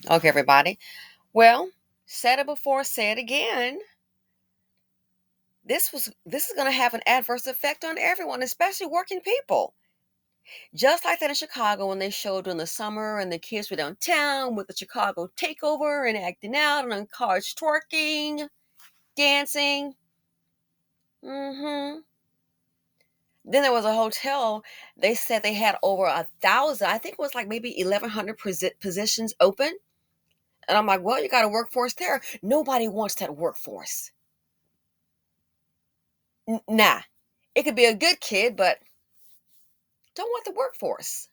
Okay, everybody. Well, said it before, say it again. This is going to have an adverse effect on everyone, especially working people. Just like that in Chicago when they showed during the summer and the kids were downtown with the Chicago takeover and acting out and on cars twerking, dancing. hmm Then there was a hotel. They said they had over 1,000. I think it was like maybe 1,100 positions open. And I'm like, well, you got a workforce there. Nobody wants that workforce. Nah, it could be a good kid, but don't want the workforce.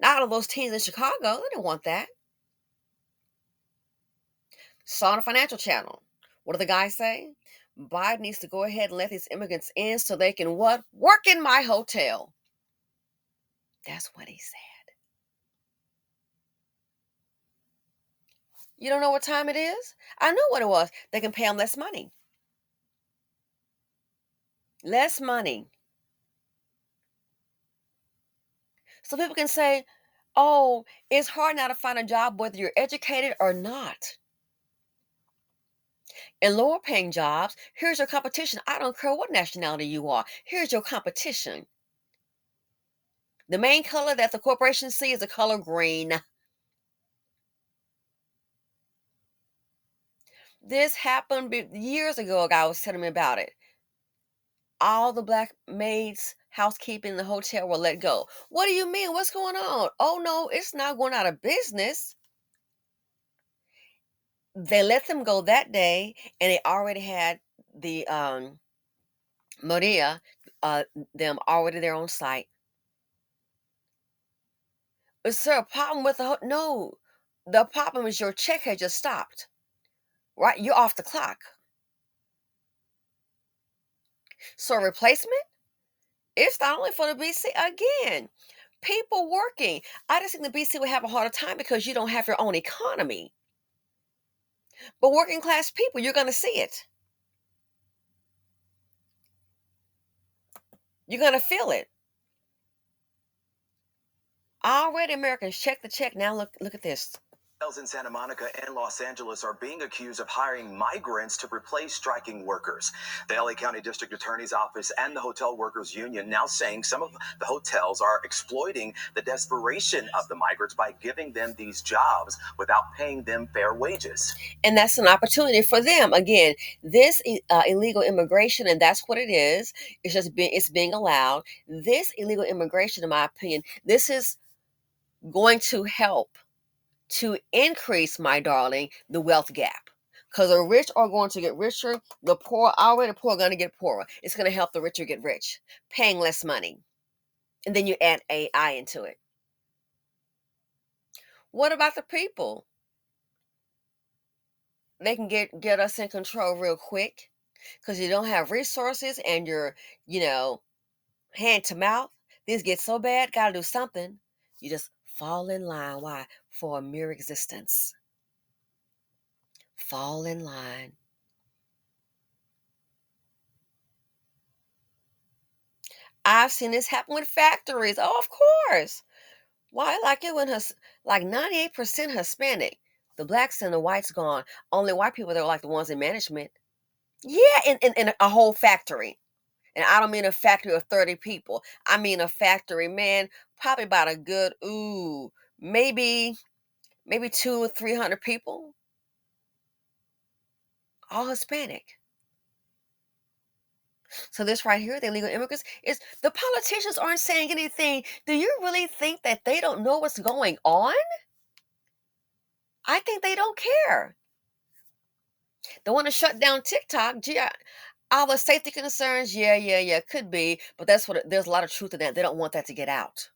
Not all of those teens in Chicago. They don't want that. Saw on a financial channel. What do the guys say? Biden needs to go ahead and let these immigrants in so they can what? Work in my hotel. That's what he said. You don't know what time it is? I know what it was. They can pay them less money. Less money. So people can say, oh, it's hard now to find a job whether you're educated or not. In lower paying jobs, here's your competition. I don't care what nationality you are. Here's your competition. The main color that the corporations see is the color green. This happened years ago. A guy was telling me about it. All the black maids, housekeeping in the hotel were let go. What do you mean? What's going on? Oh, no, it's not going out of business. They let them go that day, and they already had the Maria, them already there on site. Is there a problem with the no? The problem is your check had just stopped. Right? You're off the clock. So replacement? It's not only for the BC again. People working. I just think the BC would have a harder time because you don't have your own economy. But working class people, you're going to see it. You're going to feel it. Already Americans check the check. Now look at this. Hotels in Santa Monica and Los Angeles are being accused of hiring migrants to replace striking workers. The LA County District Attorney's Office and the Hotel Workers Union now saying some of the hotels are exploiting the desperation of the migrants by giving them these jobs without paying them fair wages. And that's an opportunity for them. Again, this illegal immigration, and that's what it is. It's being allowed. This illegal immigration, in my opinion, this is going to help to increase, my darling, the wealth gap. Because the rich are going to get richer, the poor, already poor, are going to get poorer. It's going to help the richer get rich, paying less money. And then you add AI into it. What about the people? They can get us in control real quick because you don't have resources and you're, you know, hand to mouth. Things get so bad, got to do something. You just fall in line. Why? For a mere existence. Fall in line. I've seen this happen with factories. Oh, of course. Why? Like it when like 98% Hispanic. The blacks and the whites gone. Only white people that are like the ones in management. Yeah, in a whole factory. And I don't mean a factory of 30 people. I mean a factory, man, probably about a good, maybe two or 300 people, all Hispanic. So this right here, the illegal immigrants, is the politicians aren't saying anything. Do you really think that they don't know what's going on? I think they don't care. They want to shut down TikTok. Gee, all the safety concerns, yeah, could be, but there's a lot of truth in that. They don't want that to get out.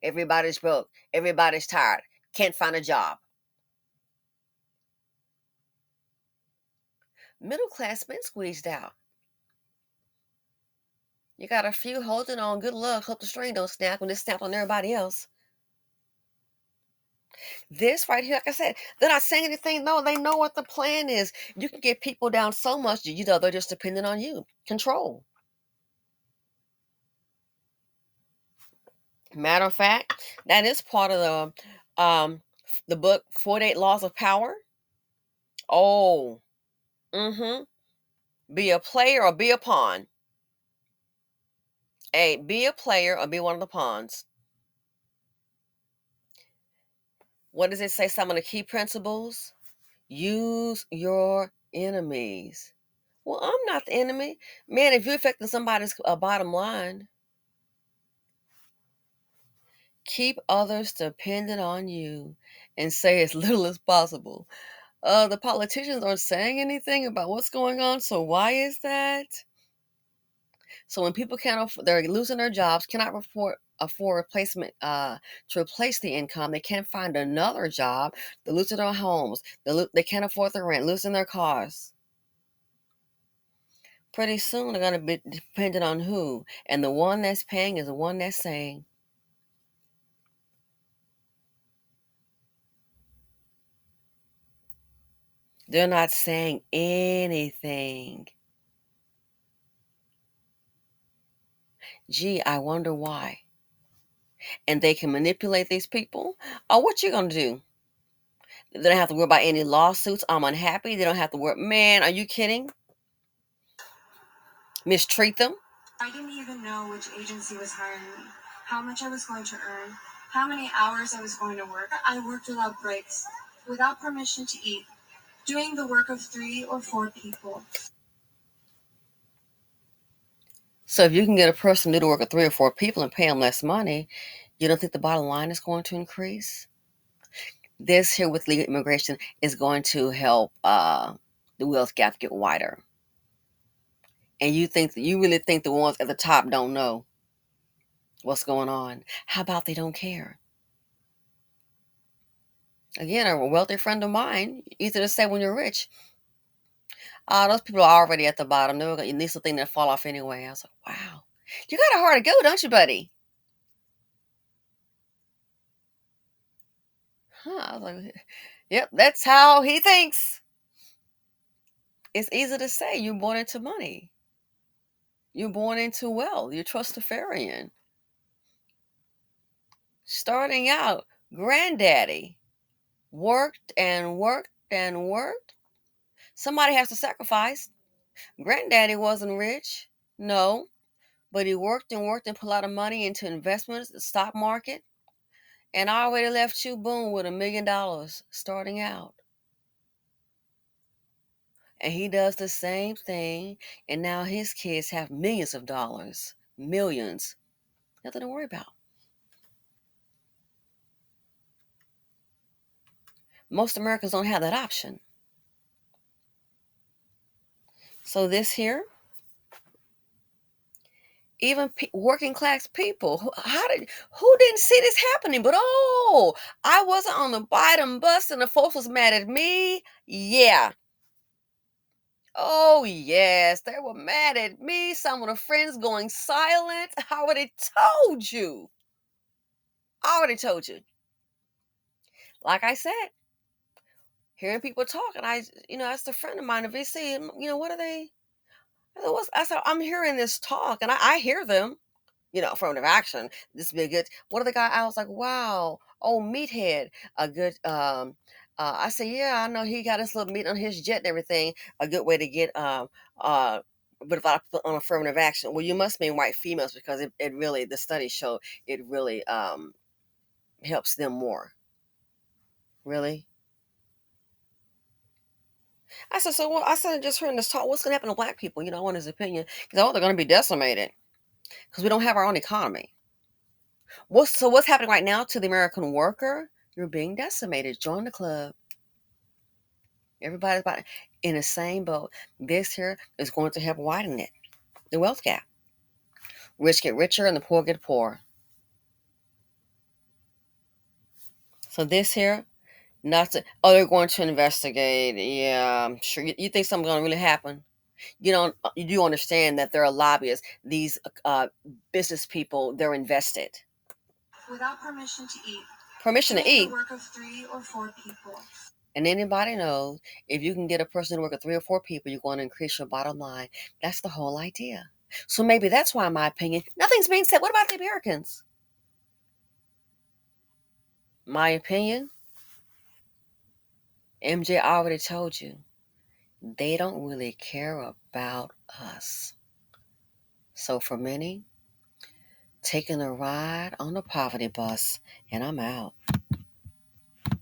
Everybody's broke. Everybody's tired. Can't find a job. Middle class been squeezed out. You got a few holding on. Good luck. Hope the string don't snap when it snapped on everybody else. This right here, like I said, they're not saying anything. No, they know what the plan is. You can get people down so much, they're just dependent on you. Control. Matter of fact, that is part of the The book 48 Laws of Power. Oh, mm-hmm. Be a player or be a pawn. Be a player or be one of the pawns. What does it say? Some of the key principles. Use your enemies. Well, I'm not the enemy. Man, if you're affecting somebody's bottom line, keep others dependent on you and say as little as possible. The politicians aren't saying anything about what's going on, so why is that? So when people can't, they're losing their jobs, cannot afford replacement to replace the income. They can't find another job. They're losing their homes. They can't afford their rent, losing their cars. Pretty soon they're going to be dependent on who? And the one that's paying is the one that's saying. They're not saying anything. Gee, I wonder why. And they can manipulate these people. Oh, what you going to do? They don't have to worry about any lawsuits. I'm unhappy. They don't have to worry. Man, are you kidding? Mistreat them? I didn't even know which agency was hiring me, how much I was going to earn, how many hours I was going to work. I worked without breaks, without permission to eat, doing the work of 3 or 4 people. So if you can get a person to do the work of 3 or 4 people and pay them less money, you don't think the bottom line is going to increase? This here with legal immigration is going to help the wealth gap get wider. And you really think the ones at the top don't know what's going on? How about they don't care? Again, a wealthy friend of mine, easy to say when you're rich. Those people are already at the bottom. They're at least a thing that fall off anyway. I was like, wow, you got a hard to go, don't you, buddy? I was like, yep, that's how he thinks. It's easy to say you're born into money. You're born into wealth. You're trustafarian. Starting out, granddaddy worked and worked and worked. Somebody has to sacrifice. Granddaddy wasn't rich, no, but he worked and worked and put a lot of money into investments, the stock market, and I already left you, boom, with $1 million starting out. And he does the same thing, and now his kids have millions of dollars, millions, nothing to worry about. Most Americans don't have that option. So this here, even working class people, who didn't see this happening? But I wasn't on the Biden bus, and the folks was mad at me. Yeah. Oh yes, they were mad at me. Some of the friends going silent. I already told you. I already told you. Like I said, hearing people talk, and that's a friend of mine, a VC, and what are they? I said, I'm hearing this talk, and I hear them. Affirmative action. This would be a good. What are the guy? I was like, wow. Oh, meathead. A good. I said, yeah, I know he got his little meat on his jet and everything. A good way to get but if I put on affirmative action, well, you must mean white females because it really, the studies show it really helps them more. Really? I said, so I said, just hearing this talk, what's going to happen to black people? I want his opinion. Because, they're going to be decimated because we don't have our own economy. What's happening right now to the American worker? You're being decimated. Join the club. Everybody's in the same boat. This here is going to help widen it, the wealth gap. Rich get richer and the poor get poorer. So this here, not to, they're going to investigate. Yeah, I'm sure. You think something's going to really happen? You do understand that there are lobbyists, these business people, they're invested. Without permission to eat. Permission to eat. The work of 3 or 4 people. And anybody knows if you can get a person to work with 3 or 4 people, you're going to increase your bottom line. That's the whole idea. So maybe that's why, in my opinion, nothing's being said. What about the Americans? My opinion, MJ already told you, they don't really care about us. So for many, taking a ride on the poverty bus, and I'm out.